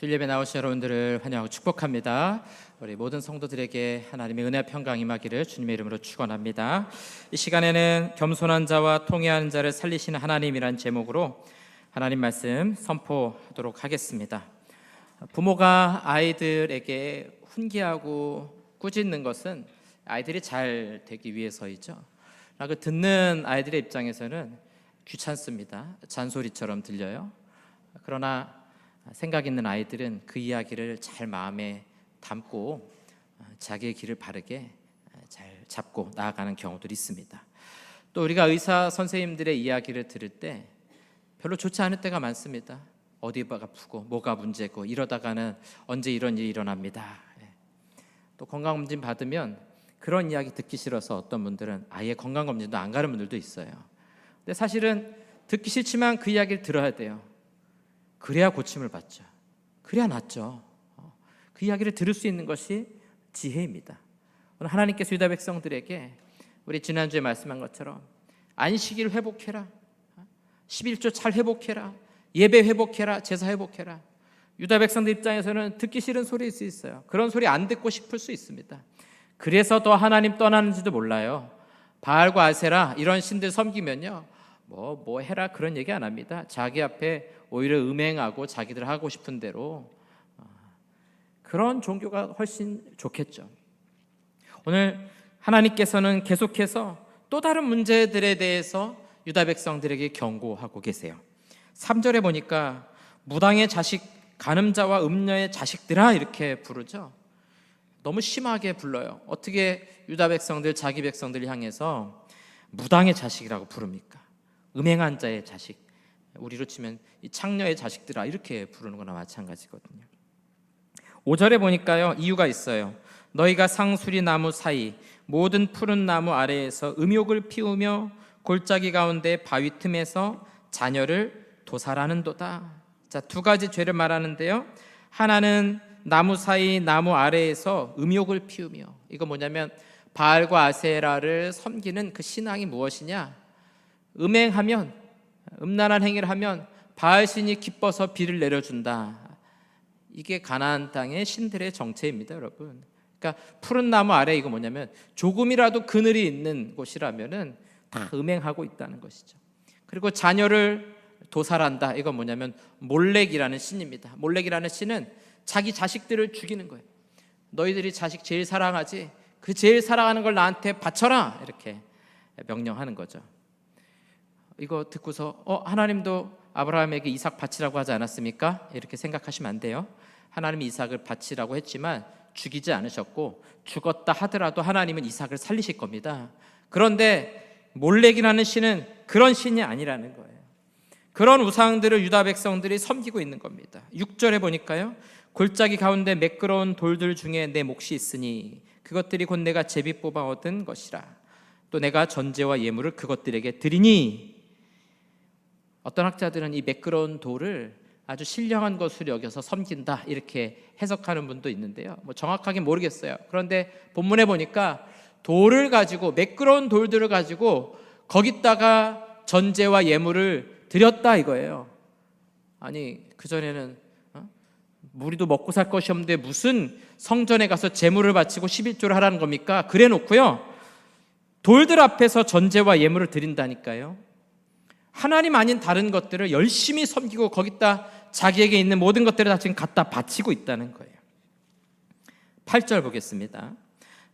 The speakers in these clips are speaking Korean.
주일예배 나오신 여러분들을 환영하고 축복합니다. 우리 모든 성도들에게 하나님의 은혜 평강 임하기를 주님의 이름으로 축원합니다. 이 시간에는 겸손한 자와 통회하는 자를 살리시는 하나님이란 제목으로 하나님 말씀 선포하도록 하겠습니다. 부모가 아이들에게 훈계하고 꾸짖는 것은 아이들이 잘 되기 위해서이죠. 그 듣는 아이들의 입장에서는 귀찮습니다. 잔소리처럼 들려요. 그러나 생각 있는 아이들은 그 이야기를 잘 마음에 담고 자기의 길을 바르게 잘 잡고 나아가는 경우들이 있습니다. 또 우리가 의사 선생님들의 이야기를 들을 때 별로 좋지 않을 때가 많습니다. 어디가 아프고 뭐가 문제고 이러다가는 언제 이런 일이 일어납니다. 또 건강검진 받으면 그런 이야기 듣기 싫어서 어떤 분들은 아예 건강검진도 안 가는 분들도 있어요. 근데 사실은 듣기 싫지만 그 이야기를 들어야 돼요. 그래야 고침을 받죠. 그래야 낫죠. 그 이야기를 들을 수 있는 것이 지혜입니다. 오늘 하나님께서 유다 백성들에게 우리 지난주에 말씀한 것처럼 안식일 회복해라, 11조 잘 회복해라, 예배 회복해라, 제사 회복해라. 유다 백성들 입장에서는 듣기 싫은 소리일 수 있어요. 그런 소리 안 듣고 싶을 수 있습니다. 그래서 더 하나님 떠나는지도 몰라요. 바알과 아세라 이런 신들 섬기면요 뭐 해라 그런 얘기 안 합니다. 자기 앞에 오히려 음행하고 자기들 하고 싶은 대로 그런 종교가 훨씬 좋겠죠. 오늘 하나님께서는 계속해서 또 다른 문제들에 대해서 유다 백성들에게 경고하고 계세요. 3절에 보니까 무당의 자식 간음자와 음녀의 자식들아 이렇게 부르죠. 너무 심하게 불러요. 어떻게 유다 백성들 자기 백성들을 향해서 무당의 자식이라고 부릅니까? 음행한 자의 자식, 우리로 치면 이 창녀의 자식들아 이렇게 부르는 거나 마찬가지거든요. 5절에 보니까요 이유가 있어요. 너희가 상수리 나무 사이 모든 푸른 나무 아래에서 음욕을 피우며 골짜기 가운데 바위 틈에서 자녀를 도살하는도다. 자, 두 가지 죄를 말하는데요. 하나는 나무 사이 나무 아래에서 음욕을 피우며, 이거 뭐냐면 바알과 아세라를 섬기는 그 신앙이 무엇이냐? 음행하면, 음란한 행위를 하면 바알신이 기뻐서 비를 내려준다. 이게 가나안 땅의 신들의 정체입니다, 여러분. 그러니까 푸른 나무 아래 이거 뭐냐면 조금이라도 그늘이 있는 곳이라면은 다 음행하고 있다는 것이죠. 그리고 자녀를 도살한다. 이건 뭐냐면 몰렉이라는 신입니다. 몰렉이라는 신은 자기 자식들을 죽이는 거예요. 너희들이 자식 제일 사랑하지? 그 제일 사랑하는 걸 나한테 바쳐라. 이렇게 명령하는 거죠. 이거 듣고서 하나님도 아브라함에게 이삭 바치라고 하지 않았습니까? 이렇게 생각하시면 안 돼요. 하나님이 이삭을 바치라고 했지만 죽이지 않으셨고, 죽었다 하더라도 하나님은 이삭을 살리실 겁니다. 그런데 몰렉이라는 신은 그런 신이 아니라는 거예요. 그런 우상들을 유다 백성들이 섬기고 있는 겁니다. 6절에 보니까요 골짜기 가운데 매끄러운 돌들 중에 내 몫이 있으니 그것들이 곧 내가 제비 뽑아 얻은 것이라. 또 내가 전제와 예물을 그것들에게 드리니. 어떤 학자들은 이 매끄러운 돌을 아주 신령한 것으로 여겨서 섬긴다 이렇게 해석하는 분도 있는데요. 정확하게 모르겠어요. 그런데 본문에 보니까 돌을 가지고, 매끄러운 돌들을 가지고 거기다가 전제와 예물을 드렸다 이거예요. 아니 그전에는 우리도 먹고 살 것이 없는데 무슨 성전에 가서 제물을 바치고 11조를 하라는 겁니까? 그래 놓고요 돌들 앞에서 전제와 예물을 드린다니까요. 하나님 아닌 다른 것들을 열심히 섬기고 거기다 자기에게 있는 모든 것들을 다 지금 갖다 바치고 있다는 거예요. 8절 보겠습니다.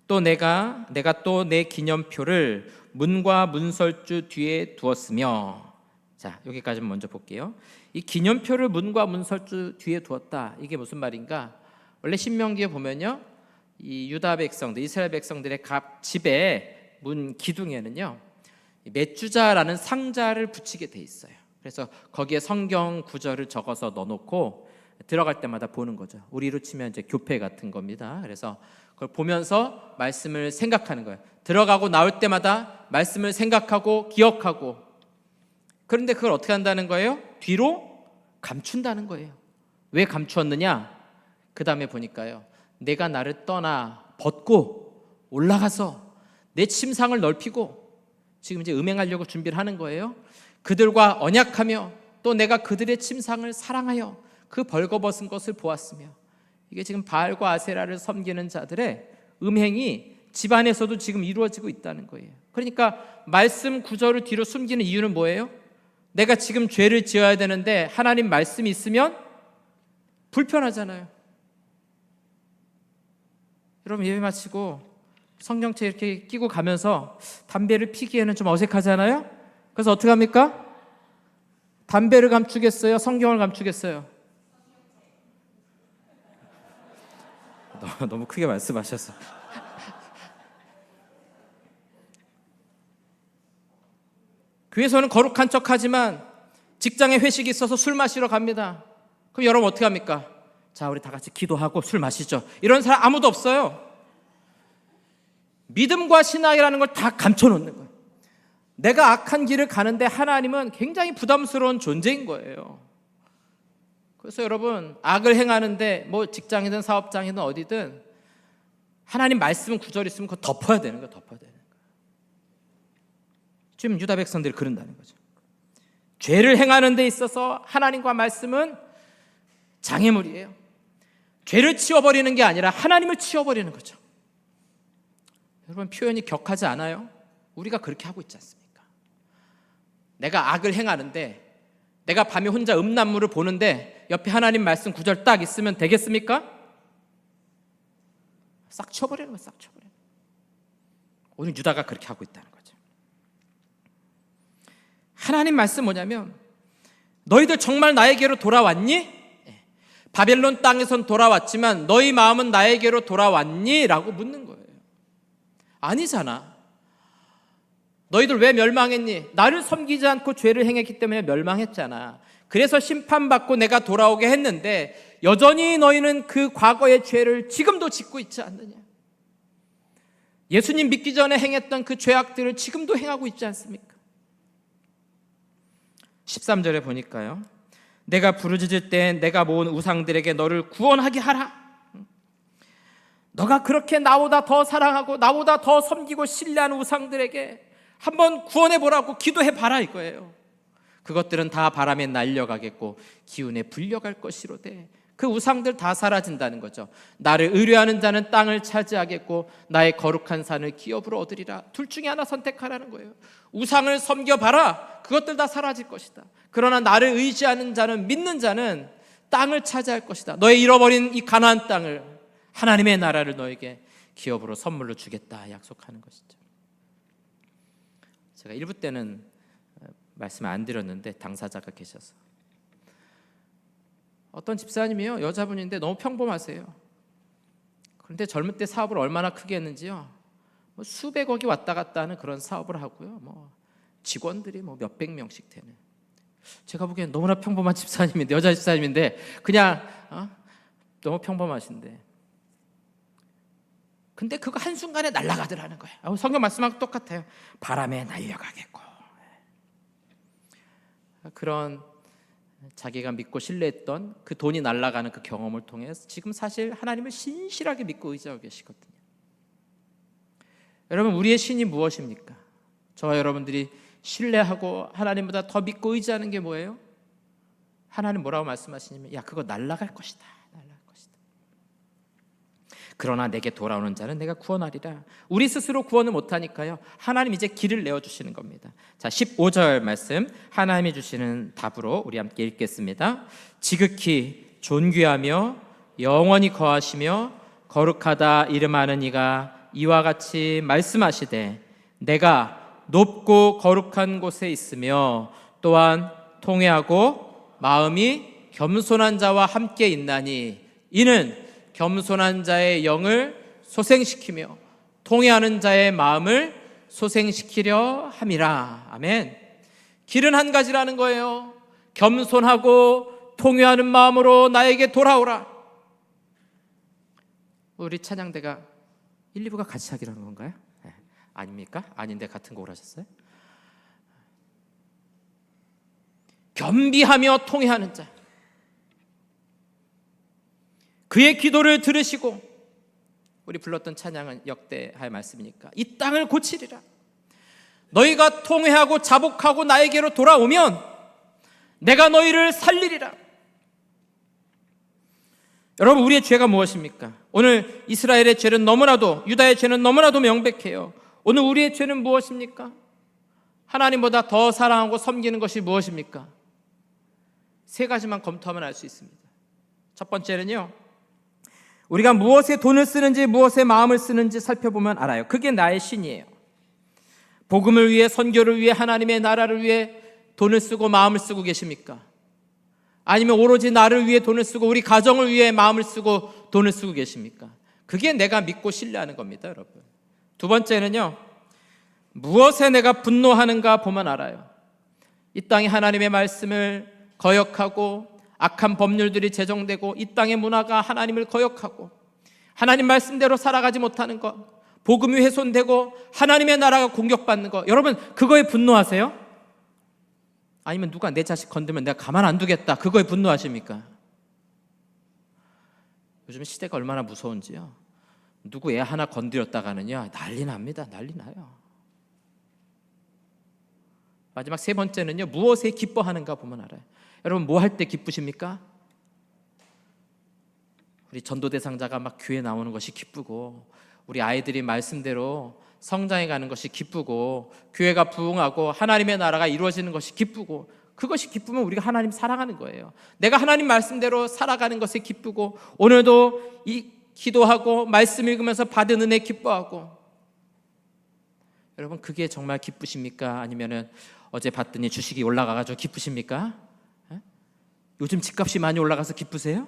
또 내가 또 내 기념표를 문과 문설주 뒤에 두었으며. 자, 여기까지 먼저 볼게요. 이 기념표를 문과 문설주 뒤에 두었다. 이게 무슨 말인가? 원래 신명기에 보면요, 이 유다 백성들, 이스라엘 백성들의 각 집의 문 기둥에는요 맷주자라는 상자를 붙이게 돼 있어요. 그래서 거기에 성경 구절을 적어서 넣어놓고 들어갈 때마다 보는 거죠. 우리로 치면 이제 교패 같은 겁니다. 그래서 그걸 보면서 말씀을 생각하는 거예요. 들어가고 나올 때마다 말씀을 생각하고 기억하고. 그런데 그걸 어떻게 한다는 거예요? 뒤로 감춘다는 거예요. 왜 감추었느냐? 그 다음에 보니까요 내가 나를 떠나 벗고 올라가서 내 침상을 넓히고, 지금 이제 음행하려고 준비를 하는 거예요. 그들과 언약하며 또 내가 그들의 침상을 사랑하여 그 벌거벗은 것을 보았으며, 이게 지금 바알과 아세라를 섬기는 자들의 음행이 집안에서도 지금 이루어지고 있다는 거예요. 그러니까 말씀 구절을 뒤로 숨기는 이유는 뭐예요? 내가 지금 죄를 지어야 되는데 하나님 말씀이 있으면 불편하잖아요. 여러분, 예배 마치고 성경책 이렇게 끼고 가면서 담배를 피기에는 좀 어색하잖아요. 그래서 어떻게 합니까? 담배를 감추겠어요? 성경을 감추겠어요? 너무 크게 말씀하셔서. 교회에서는 거룩한 척하지만 직장에 회식이 있어서 술 마시러 갑니다. 그럼 여러분 어떻게 합니까? 자, 우리 다 같이 기도하고 술 마시죠. 이런 사람 아무도 없어요. 믿음과 신앙이라는 걸 다 감춰놓는 거예요. 내가 악한 길을 가는데 하나님은 굉장히 부담스러운 존재인 거예요. 그래서 여러분, 악을 행하는데 뭐 직장이든 사업장이든 어디든 하나님 말씀 구절 있으면 그거 덮어야 되는 거예요. 덮어야 되는 거예요. 지금 유다 백성들이 그런다는 거죠. 죄를 행하는 데 있어서 하나님과 말씀은 장애물이에요. 죄를 치워버리는 게 아니라 하나님을 치워버리는 거죠. 여러분, 표현이 격하지 않아요? 우리가 그렇게 하고 있지 않습니까? 내가 악을 행하는데, 내가 밤에 혼자 음란물을 보는데 옆에 하나님 말씀 구절 딱 있으면 되겠습니까? 싹 쳐버리는 거예요. 싹 쳐버리는 거예요. 오늘 유다가 그렇게 하고 있다는 거죠. 하나님 말씀 뭐냐면, 너희들 정말 나에게로 돌아왔니? 바벨론 땅에선 돌아왔지만 너희 마음은 나에게로 돌아왔니? 라고 묻는 거예요. 아니잖아. 너희들 왜 멸망했니? 나를 섬기지 않고 죄를 행했기 때문에 멸망했잖아. 그래서 심판받고 내가 돌아오게 했는데 여전히 너희는 그 과거의 죄를 지금도 짓고 있지 않느냐? 예수님 믿기 전에 행했던 그 죄악들을 지금도 행하고 있지 않습니까? 13절에 보니까요, 내가 부르짖을 때 내가 모은 우상들에게 너를 구원하게 하라. 너가 그렇게 나보다 더 사랑하고 나보다 더 섬기고 신뢰하는 우상들에게 한번 구원해보라고 기도해봐라 이거예요. 그것들은 다 바람에 날려가겠고 기운에 불려갈 것이로되, 그 우상들 다 사라진다는 거죠. 나를 의뢰하는 자는 땅을 차지하겠고 나의 거룩한 산을 기업으로 얻으리라. 둘 중에 하나 선택하라는 거예요. 우상을 섬겨봐라. 그것들 다 사라질 것이다. 그러나 나를 의지하는 자는, 믿는 자는 땅을 차지할 것이다. 너의 잃어버린 이 가나안 땅을, 하나님의 나라를 너에게 기업으로 선물로 주겠다 약속하는 것이죠. 제가 1부 때는 말씀을 안 드렸는데 당사자가 계셔서, 어떤 집사님이요, 여자분인데 너무 평범하세요. 그런데 젊을 때 사업을 얼마나 크게 했는지요, 뭐 수백억이 왔다 갔다 하는 그런 사업을 하고요, 뭐 직원들이 뭐 몇백 명씩 되는, 제가 보기엔 너무나 평범한 집사님인데, 여자 집사님인데 그냥 너무 평범하신데, 근데 그거 한순간에 날아가더라는 거예요. 성경 말씀하고 똑같아요. 바람에 날려가겠고. 그런 자기가 믿고 신뢰했던 그 돈이 날아가는 그 경험을 통해서 지금 사실 하나님을 신실하게 믿고 의지하고 계시거든요. 여러분, 우리의 신이 무엇입니까? 저와 여러분들이 신뢰하고 하나님보다 더 믿고 의지하는 게 뭐예요? 하나님 뭐라고 말씀하시냐면, 야, 그거 날아갈 것이다. 날아갈 것이다. 그러나 내게 돌아오는 자는 내가 구원하리라. 우리 스스로 구원을 못하니까요, 하나님 이제 길을 내어주시는 겁니다. 자, 15절 말씀 하나님이 주시는 답으로 우리 함께 읽겠습니다. 지극히 존귀하며 영원히 거하시며 거룩하다 이름하는 이가 이와 같이 말씀하시되, 내가 높고 거룩한 곳에 있으며 또한 통회하고 마음이 겸손한 자와 함께 있나니, 이는 겸손한 자의 영을 소생시키며 통회하는 자의 마음을 소생시키려 함이라. 아멘. 길은 한 가지라는 거예요. 겸손하고 통회하는 마음으로 나에게 돌아오라. 우리 찬양대가 1, 2부가 같이 하기로 한 건가요? 네. 아닙니까? 아닌데 같은 곡을 하셨어요? 겸비하며 통회하는 자, 그의 기도를 들으시고, 우리 불렀던 찬양은 역대하의 말씀이니까, 이 땅을 고치리라. 너희가 통회하고 자복하고 나에게로 돌아오면 내가 너희를 살리리라. 여러분, 우리의 죄가 무엇입니까? 오늘 이스라엘의 죄는 너무나도, 유다의 죄는 너무나도 명백해요. 오늘 우리의 죄는 무엇입니까? 하나님보다 더 사랑하고 섬기는 것이 무엇입니까? 세 가지만 검토하면 알 수 있습니다. 첫 번째는요, 우리가 무엇에 돈을 쓰는지, 무엇에 마음을 쓰는지 살펴보면 알아요. 그게 나의 신이에요. 복음을 위해, 선교를 위해, 하나님의 나라를 위해 돈을 쓰고 마음을 쓰고 계십니까? 아니면 오로지 나를 위해 돈을 쓰고 우리 가정을 위해 마음을 쓰고 돈을 쓰고 계십니까? 그게 내가 믿고 신뢰하는 겁니다, 여러분. 두 번째는요, 무엇에 내가 분노하는가 보면 알아요. 이 땅에 하나님의 말씀을 거역하고 악한 법률들이 제정되고 이 땅의 문화가 하나님을 거역하고 하나님 말씀대로 살아가지 못하는 것, 복음이 훼손되고 하나님의 나라가 공격받는 것, 여러분 그거에 분노하세요? 아니면 누가 내 자식 건들면 내가 가만 안 두겠다, 그거에 분노하십니까? 요즘 시대가 얼마나 무서운지요. 누구 애 하나 건드렸다가는요 난리 납니다. 난리 나요. 마지막 세 번째는요, 무엇에 기뻐하는가 보면 알아요. 여러분, 뭐 할 때 기쁘십니까? 우리 전도 대상자가 막 교회 나오는 것이 기쁘고, 우리 아이들이 말씀대로 성장해 가는 것이 기쁘고, 교회가 부흥하고 하나님의 나라가 이루어지는 것이 기쁘고, 그것이 기쁘면 우리가 하나님 사랑하는 거예요. 내가 하나님 말씀대로 살아가는 것에 기쁘고, 오늘도 이 기도하고 말씀 읽으면서 받은 은혜 기뻐하고, 여러분 그게 정말 기쁘십니까? 아니면은 어제 봤더니 주식이 올라가가지고 기쁘십니까? 에? 요즘 집값이 많이 올라가서 기쁘세요?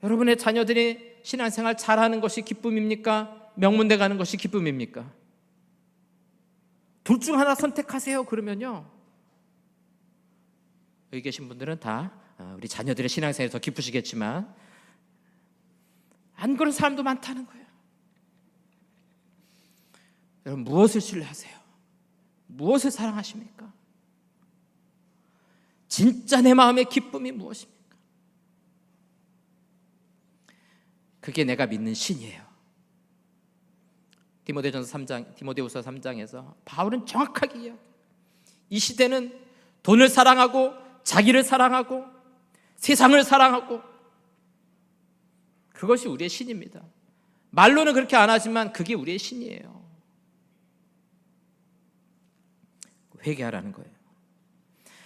여러분의 자녀들이 신앙생활 잘하는 것이 기쁨입니까? 명문대 가는 것이 기쁨입니까? 둘 중 하나 선택하세요. 그러면요, 여기 계신 분들은 다 우리 자녀들의 신앙생활이 더 기쁘시겠지만 안 그런 사람도 많다는 거예요. 여러분, 무엇을 신뢰하세요? 무엇을 사랑하십니까? 진짜 내 마음의 기쁨이 무엇입니까? 그게 내가 믿는 신이에요. 디모데후서 3장에서 바울은 정확하게 이야기해요. 이 시대는 돈을 사랑하고 자기를 사랑하고 세상을 사랑하고, 그것이 우리의 신입니다. 말로는 그렇게 안 하지만 그게 우리의 신이에요. 회개하라는 거예요.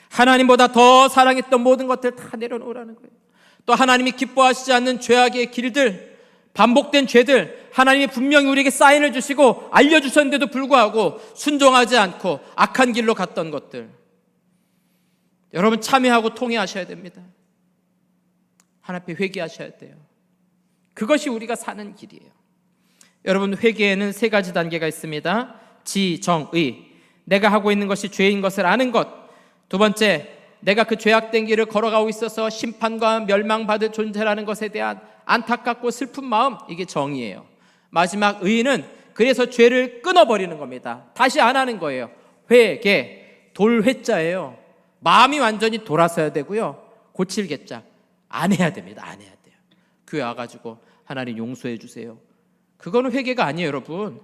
하나님보다 더 사랑했던 모든 것들 다 내려놓으라는 거예요. 또 하나님이 기뻐하시지 않는 죄악의 길들, 반복된 죄들, 하나님이 분명히 우리에게 사인을 주시고 알려주셨는데도 불구하고 순종하지 않고 악한 길로 갔던 것들, 여러분 참회하고 통회하셔야 됩니다. 하나님 앞에 회개하셔야 돼요. 그것이 우리가 사는 길이에요. 여러분, 회개에는 세 가지 단계가 있습니다. 지, 정, 의. 내가 하고 있는 것이 죄인 것을 아는 것. 두 번째, 내가 그 죄악된 길을 걸어가고 있어서 심판과 멸망받을 존재라는 것에 대한 안타깝고 슬픈 마음, 이게 정의예요. 마지막 의는 그래서 죄를 끊어버리는 겁니다. 다시 안 하는 거예요. 회개, 돌회자예요. 마음이 완전히 돌아서야 되고요, 고칠 개자, 안 해야 됩니다. 안 해야 돼요. 교회 와가지고 하나님 용서해 주세요, 그거는 회개가 아니에요. 여러분,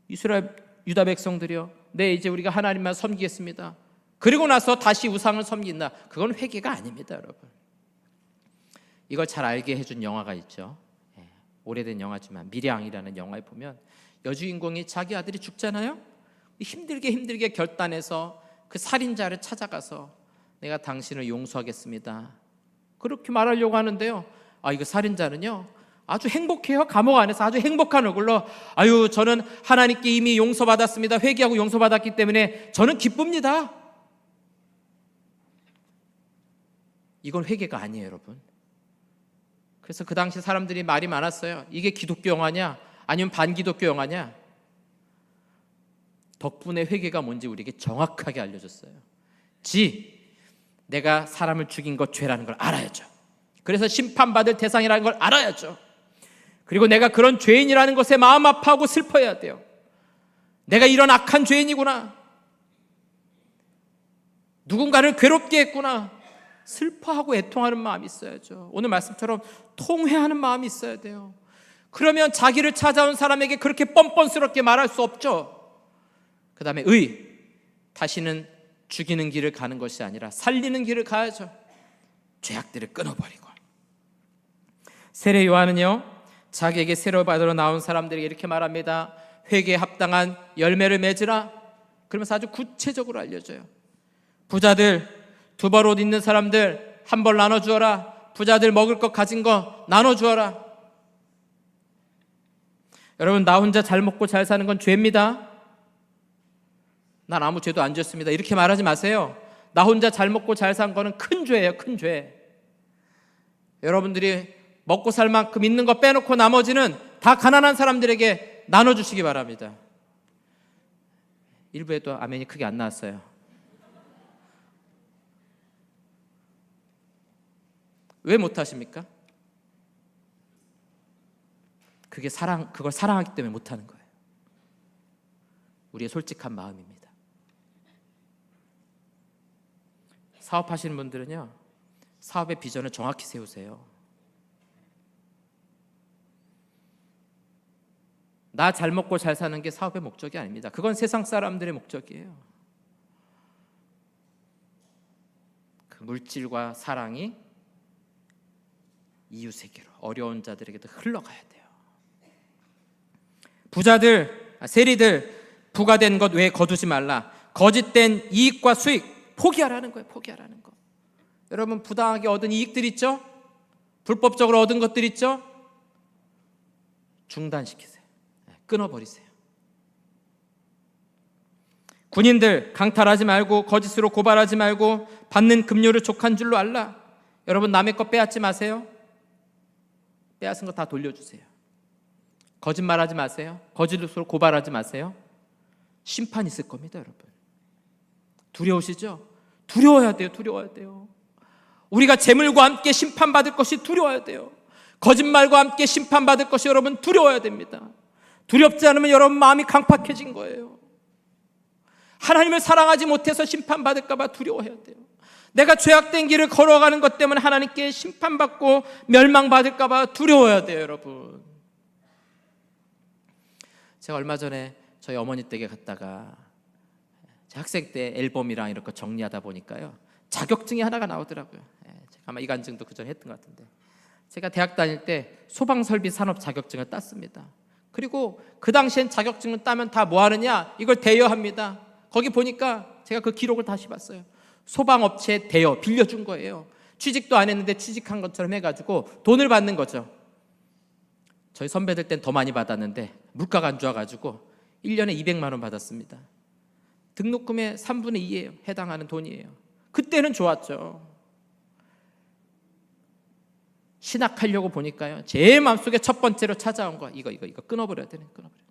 이스라엘 유다 백성들이요, 네 이제 우리가 하나님만 섬기겠습니다, 그리고 나서 다시 우상을 섬긴다, 그건 회개가 아닙니다. 여러분, 이걸 잘 알게 해준 영화가 있죠. 오래된 영화지만 미량이라는 영화에 보면 여주인공이 자기 아들이 죽잖아요. 힘들게 결단해서 그 살인자를 찾아가서 내가 당신을 용서하겠습니다, 그렇게 말하려고 하는데요, 이거 살인자는요 아주 행복해요. 감옥 안에서 아주 행복한 얼굴로, 저는 하나님께 이미 용서받았습니다, 회개하고 용서받았기 때문에 저는 기쁩니다. 이건 회개가 아니에요, 여러분. 그래서 그 당시 사람들이 말이 많았어요. 이게 기독교 영화냐 아니면 반기독교 영화냐. 덕분에 회개가 뭔지 우리에게 정확하게 알려줬어요. 내가 사람을 죽인 것 죄라는 걸 알아야죠. 그래서 심판받을 대상이라는 걸 알아야죠. 그리고 내가 그런 죄인이라는 것에 마음 아파하고 슬퍼해야 돼요. 내가 이런 악한 죄인이구나, 누군가를 괴롭게 했구나, 슬퍼하고 애통하는 마음이 있어야죠. 오늘 말씀처럼 통회하는 마음이 있어야 돼요. 그러면 자기를 찾아온 사람에게 그렇게 뻔뻔스럽게 말할 수 없죠. 그 다음에 의, 다시는 죽이는 길을 가는 것이 아니라 살리는 길을 가야죠. 죄악들을 끊어버리고. 세례 요한은요, 자기에게 세례 받으러 나온 사람들에게 이렇게 말합니다. 회개에 합당한 열매를 맺으라. 그러면서 아주 구체적으로 알려줘요. 부자들, 두 벌 옷 있는 사람들 한 벌 나눠주어라. 부자들 먹을 것 가진 거 나눠주어라. 여러분, 나 혼자 잘 먹고 잘 사는 건 죄입니다. 난 아무 죄도 안 지었습니다. 이렇게 말하지 마세요. 나 혼자 잘 먹고 잘 산 거는 큰 죄예요, 큰 죄. 여러분들이 먹고 살 만큼 있는 거 빼놓고 나머지는 다 가난한 사람들에게 나눠주시기 바랍니다. 일부에도 아멘이 크게 안 나왔어요. 왜 못하십니까? 그걸 사랑하기 때문에 못하는 거예요. 우리의 솔직한 마음입니다. 사업하시는 분들은요, 사업의 비전을 정확히 세우세요. 나 잘 먹고 잘 사는 게 사업의 목적이 아닙니다. 그건 세상 사람들의 목적이에요. 그 물질과 사랑이 이웃에게로, 어려운 자들에게도 흘러가야 돼요. 부자들, 세리들, 부가된 것 외에 거두지 말라. 거짓된 이익과 수익 포기하라는 거예요. 포기하라는 거. 여러분, 부당하게 얻은 이익들 있죠? 불법적으로 얻은 것들 있죠? 중단시키세요. 끊어버리세요. 군인들, 강탈하지 말고 거짓으로 고발하지 말고 받는 급료를 족한 줄로 알라. 여러분, 남의 거 빼앗지 마세요. 빼앗은 거 다 돌려주세요. 거짓말하지 마세요. 거짓으로 고발하지 마세요. 심판 있을 겁니다, 여러분. 두려우시죠? 두려워야 돼요. 두려워야 돼요. 우리가 재물과 함께 심판받을 것이 두려워야 돼요. 거짓말과 함께 심판받을 것이 여러분 두려워야 됩니다. 두렵지 않으면 여러분 마음이 강팍해진 거예요. 하나님을 사랑하지 못해서 심판받을까 봐 두려워해야 돼요. 내가 죄악된 길을 걸어가는 것 때문에 하나님께 심판받고 멸망받을까 봐 두려워해야 돼요, 여러분. 제가 얼마 전에 저희 어머니 댁에 갔다가 제 학생 때 앨범이랑 이런 거 정리하다 보니까요, 자격증이 하나가 나오더라고요. 제가 아마 이간증도 그전에 했던 것 같은데, 제가 대학 다닐 때 소방설비 산업 자격증을 땄습니다. 그리고 그 당시엔 자격증을 따면 다 뭐 하느냐, 이걸 대여합니다. 거기 보니까 제가 그 기록을 다시 봤어요. 소방업체 대여 빌려준 거예요. 취직도 안 했는데 취직한 것처럼 해가지고 돈을 받는 거죠. 저희 선배들 땐 더 많이 받았는데 물가가 안 좋아가지고 1년에 200만 원 받았습니다. 등록금의 3분의 2예요. 해당하는 돈이에요. 그때는 좋았죠. 신학하려고 보니까요, 제 마음속에 첫 번째로 찾아온 거 이거 끊어버려야 되네. 끊어버려.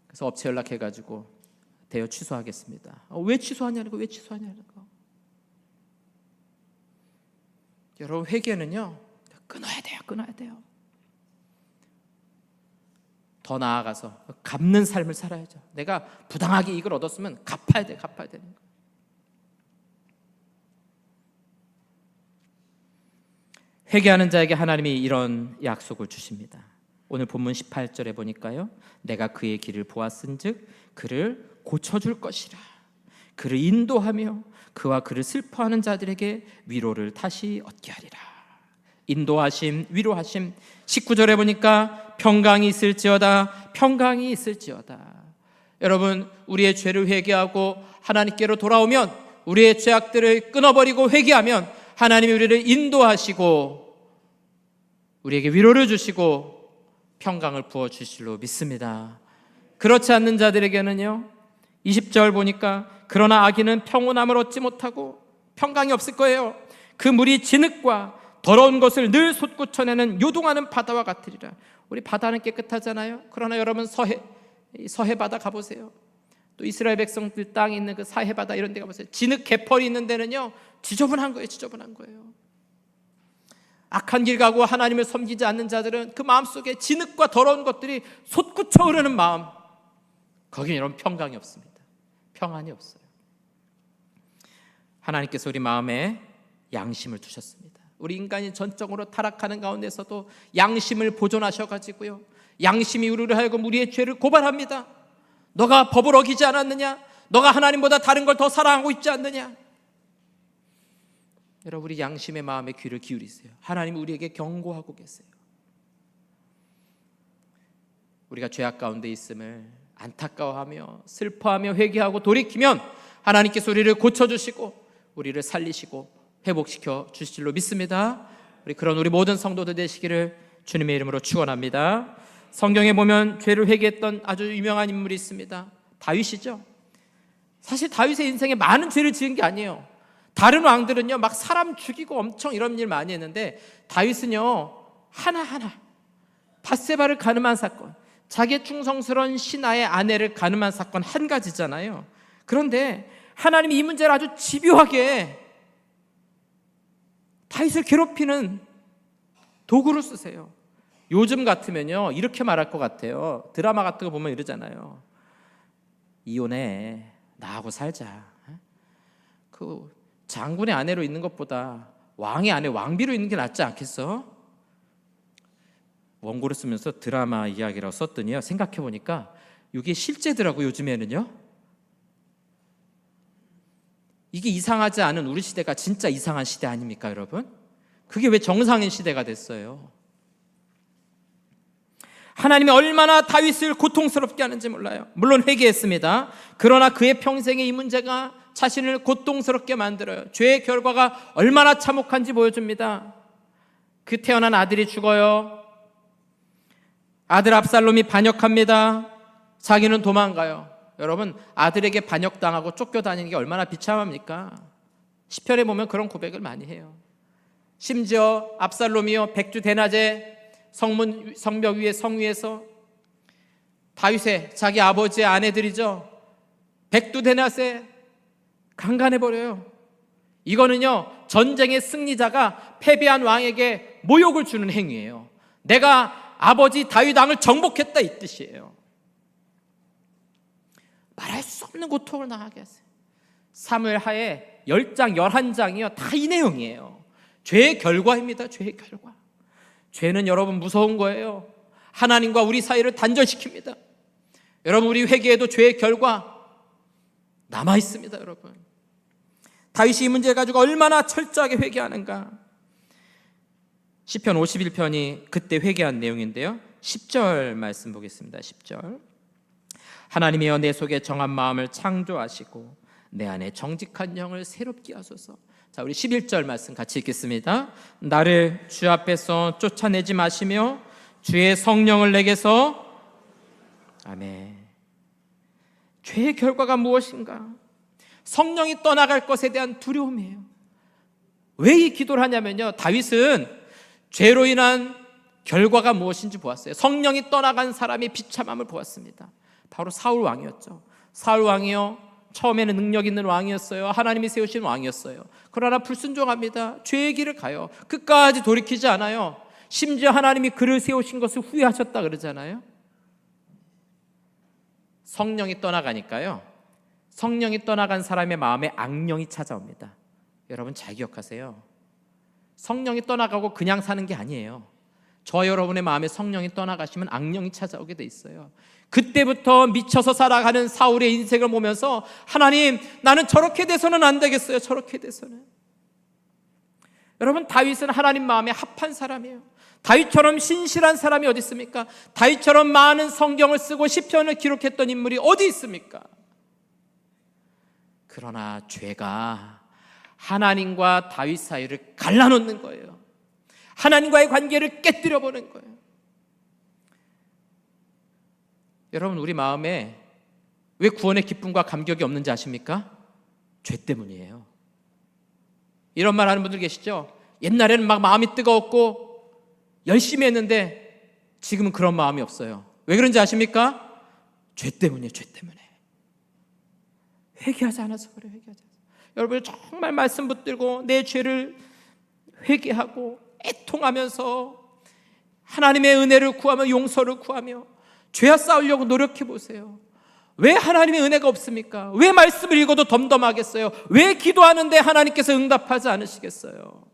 그래서 업체 연락해가지고 대여 취소하겠습니다. 왜 취소하냐는 거, 왜 취소하냐는 거. 여러분, 회개는요, 끊어야 돼요. 끊어야 돼요. 더 나아가서 갚는 삶을 살아야죠. 내가 부당하게 이걸 얻었으면 갚아야 돼. 갚아야 되는 거. 회개하는 자에게 하나님이 이런 약속을 주십니다. 오늘 본문 18절에 보니까요, 내가 그의 길을 보았은즉 그를 고쳐줄 것이라. 그를 인도하며 그와 그를 슬퍼하는 자들에게 위로를 다시 얻게 하리라. 인도하심, 위로하심. 19절에 보니까 평강이 있을지어다, 평강이 있을지어다. 여러분, 우리의 죄를 회개하고 하나님께로 돌아오면, 우리의 죄악들을 끊어버리고 회개하면 하나님이 우리를 인도하시고 우리에게 위로를 주시고 평강을 부어주실 줄로 믿습니다. 그렇지 않는 자들에게는요, 20절 보니까 그러나 악인은 평온함을 얻지 못하고 평강이 없을 거예요. 그 물이 진흙과 더러운 것을 늘 솟구쳐내는 요동하는 바다와 같으리라. 우리 바다는 깨끗하잖아요. 그러나 여러분, 서해 바다 가보세요. 또 이스라엘 백성들 땅에 있는 그 사해 바다 이런 데 가보세요. 진흙 개펄이 있는 데는요, 지저분한 거예요. 지저분한 거예요. 악한 길 가고 하나님을 섬기지 않는 자들은 그 마음속에 진흙과 더러운 것들이 솟구쳐 흐르는 마음, 거기는 여러분 평강이 없습니다. 평안이 없어요. 하나님께서 우리 마음에 양심을 주셨습니다. 우리 인간이 전적으로 타락하는 가운데서도 양심을 보존하셔가지고요, 양심이 우리를 하여금 우리의 죄를 고발합니다. 너가 법을 어기지 않았느냐? 너가 하나님보다 다른 걸 더 사랑하고 있지 않느냐? 여러분, 우리 양심의 마음에 귀를 기울이세요. 하나님이 우리에게 경고하고 계세요. 우리가 죄악 가운데 있음을 안타까워하며 슬퍼하며 회개하고 돌이키면 하나님께서 우리를 고쳐주시고 우리를 살리시고 회복시켜 주실 줄로 믿습니다. 그런 우리 모든 성도들 되시기를 주님의 이름으로 축원합니다. 성경에 보면 죄를 회개했던 아주 유명한 인물이 있습니다. 다윗이죠. 사실 다윗의 인생에 많은 죄를 지은 게 아니에요. 다른 왕들은요 막 사람 죽이고 엄청 이런 일 많이 했는데 다윗은요 하나하나 밧세바를 간음한 사건, 자기의 충성스러운 신하의 아내를 간음한 사건 한 가지잖아요. 그런데 하나님이 이 문제를 아주 집요하게 다윗을 괴롭히는 도구를 쓰세요. 요즘 같으면요 이렇게 말할 것 같아요. 드라마 같은 거 보면 이러잖아요. 이혼해, 나하고 살자. 그 장군의 아내로 있는 것보다 왕의 아내 왕비로 있는 게 낫지 않겠어? 원고를 쓰면서 드라마 이야기라고 썼더니요 생각해보니까 이게 실제더라고요. 요즘에는요 이게 이상하지 않은 우리 시대가 진짜 이상한 시대 아닙니까 여러분? 그게 왜 정상인 시대가 됐어요? 하나님이 얼마나 다윗을 고통스럽게 하는지 몰라요. 물론 회개했습니다. 그러나 그의 평생에 이 문제가 자신을 고통스럽게 만들어요. 죄의 결과가 얼마나 참혹한지 보여줍니다. 그 태어난 아들이 죽어요. 아들 압살롬이 반역합니다. 자기는 도망가요. 여러분, 아들에게 반역당하고 쫓겨다니는 게 얼마나 비참합니까? 시편에 보면 그런 고백을 많이 해요. 심지어 압살롬이요 백주 대낮에 성벽 위에 성 위에서 다윗의 자기 아버지의 아내들이죠 백두 대낮에 강간해버려요. 이거는요 전쟁의 승리자가 패배한 왕에게 모욕을 주는 행위예요. 내가 아버지 다윗 왕을 정복했다 이 뜻이에요. 말할 수 없는 고통을 당하게 하세요. 사무엘하에 10장 11장이요 다 이 내용이에요. 죄의 결과입니다. 죄의 결과. 죄는 여러분 무서운 거예요. 하나님과 우리 사이를 단절시킵니다. 여러분, 우리 회개에도 죄의 결과 남아 있습니다. 여러분, 다윗이 이 문제 가지고 얼마나 철저하게 회개하는가. 시편 51편이 그때 회개한 내용인데요 10절 말씀 보겠습니다. 10절 하나님이여 내 속에 정한 마음을 창조하시고 내 안에 정직한 영을 새롭게 하소서. 자, 우리 11절 말씀 같이 읽겠습니다. 나를 주 앞에서 쫓아내지 마시며 주의 성령을 내게서. 아멘. 죄의 결과가 무엇인가? 성령이 떠나갈 것에 대한 두려움이에요. 왜 이 기도를 하냐면요 다윗은 죄로 인한 결과가 무엇인지 보았어요. 성령이 떠나간 사람의 비참함을 보았습니다. 바로 사울 왕이었죠. 사울 왕이요 처음에는 능력 있는 왕이었어요. 하나님이 세우신 왕이었어요. 그러나 불순종합니다. 죄의 길을 가요. 끝까지 돌이키지 않아요. 심지어 하나님이 그를 세우신 것을 후회하셨다 그러잖아요. 성령이 떠나가니까요 성령이 떠나간 사람의 마음에 악령이 찾아옵니다. 여러분 잘 기억하세요. 성령이 떠나가고 그냥 사는 게 아니에요. 저 여러분의 마음에 성령이 떠나가시면 악령이 찾아오게 돼 있어요. 그때부터 미쳐서 살아가는 사울의 인생을 보면서 하나님, 나는 저렇게 돼서는 안 되겠어요. 저렇게 돼서는. 여러분, 다윗은 하나님 마음에 합한 사람이에요. 다윗처럼 신실한 사람이 어디 있습니까? 다윗처럼 많은 성경을 쓰고 시편을 기록했던 인물이 어디 있습니까? 그러나 죄가 하나님과 다윗 사이를 갈라놓는 거예요. 하나님과의 관계를 깨뜨려 보는 거예요. 여러분, 우리 마음에 왜 구원의 기쁨과 감격이 없는지 아십니까? 죄 때문이에요. 이런 말 하는 분들 계시죠? 옛날에는 막 마음이 뜨거웠고 열심히 했는데 지금은 그런 마음이 없어요. 왜 그런지 아십니까? 죄 때문이에요. 죄 때문에. 회개하지 않아서 그래요. 회개하지 않아서. 여러분, 정말 말씀 붙들고 내 죄를 회개하고 애통하면서 하나님의 은혜를 구하며 용서를 구하며 죄와 싸우려고 노력해 보세요. 왜 하나님의 은혜가 없습니까? 왜 말씀을 읽어도 덤덤하겠어요? 왜 기도하는데 하나님께서 응답하지 않으시겠어요?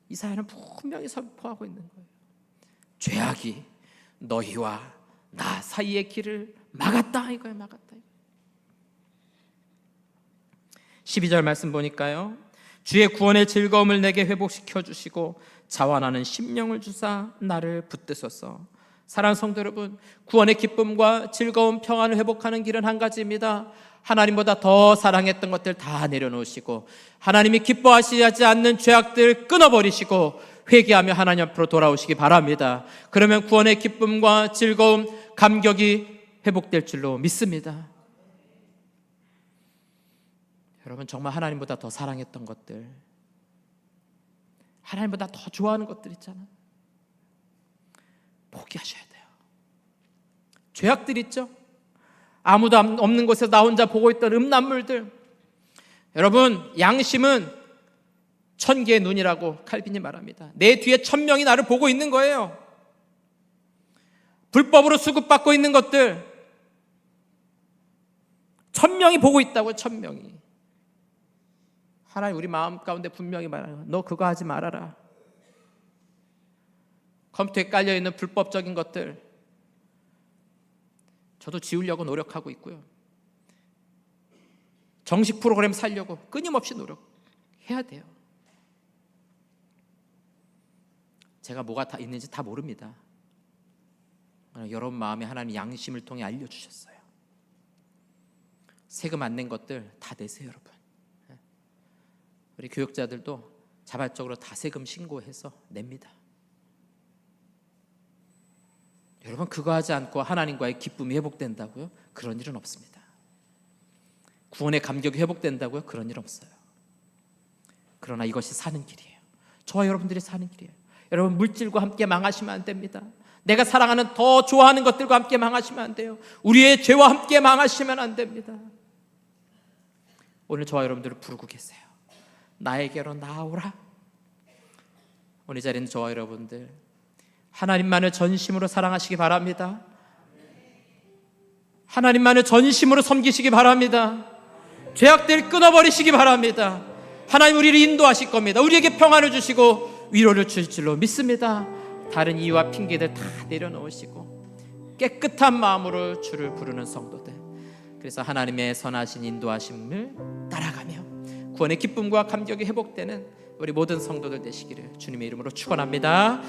이사야는 분명히 선포하고 있는 거예요. 죄악이 너희와 나 사이의 길을 막았다 이거예요. 막았다. 12절 말씀 보니까요, 주의 구원의 즐거움을 내게 회복시켜 주시고 자원하는 심령을 주사 나를 붙드소서. 사랑하는 성도 여러분, 구원의 기쁨과 즐거움, 평안을 회복하는 길은 한 가지입니다. 하나님보다 더 사랑했던 것들 다 내려놓으시고 하나님이 기뻐하시지 않는 죄악들 끊어버리시고 회개하며 하나님 앞으로 돌아오시기 바랍니다. 그러면 구원의 기쁨과 즐거움, 감격이 회복될 줄로 믿습니다. 여러분, 정말 하나님보다 더 사랑했던 것들, 하나님보다 더 좋아하는 것들 있잖아요. 포기하셔야 돼요. 죄악들 있죠? 아무도 없는 곳에서 나 혼자 보고 있던 음란물들. 여러분, 양심은 천개의 눈이라고 칼빈이 말합니다. 내 뒤에 1000명이 나를 보고 있는 거예요. 불법으로 수급받고 있는 것들 1000명이 보고 있다고. 1000명이. 하나님 우리 마음 가운데 분명히 말해요. 너 그거 하지 말아라. 컴퓨터에 깔려있는 불법적인 것들 저도 지우려고 노력하고 있고요. 정식 프로그램 살려고 끊임없이 노력해야 돼요. 제가 뭐가 다 있는지 다 모릅니다. 여러분 마음에 하나님 양심을 통해 알려주셨어요. 세금 안 낸 것들 다 내세요, 여러분. 우리 교육자들도 자발적으로 다 세금 신고해서 냅니다. 여러분, 그거 하지 않고 하나님과의 기쁨이 회복된다고요? 그런 일은 없습니다. 구원의 감격이 회복된다고요? 그런 일 없어요. 그러나 이것이 사는 길이에요. 저와 여러분들이 사는 길이에요. 여러분, 물질과 함께 망하시면 안 됩니다. 내가 사랑하는 더 좋아하는 것들과 함께 망하시면 안 돼요. 우리의 죄와 함께 망하시면 안 됩니다. 오늘 저와 여러분들을 부르고 계세요. 나에게로 나오라. 오늘 이 자리에 있는 저와 여러분들, 하나님만을 전심으로 사랑하시기 바랍니다. 하나님만을 전심으로 섬기시기 바랍니다. 죄악들 끊어버리시기 바랍니다. 하나님 우리를 인도하실 겁니다. 우리에게 평안을 주시고 위로를 주실 줄로 믿습니다. 다른 이유와 핑계들 다 내려놓으시고 깨끗한 마음으로 주를 부르는 성도들, 그래서 하나님의 선하신 인도하심을 따라가며 구원의 기쁨과 감격이 회복되는 우리 모든 성도들 되시기를 주님의 이름으로 축원합니다.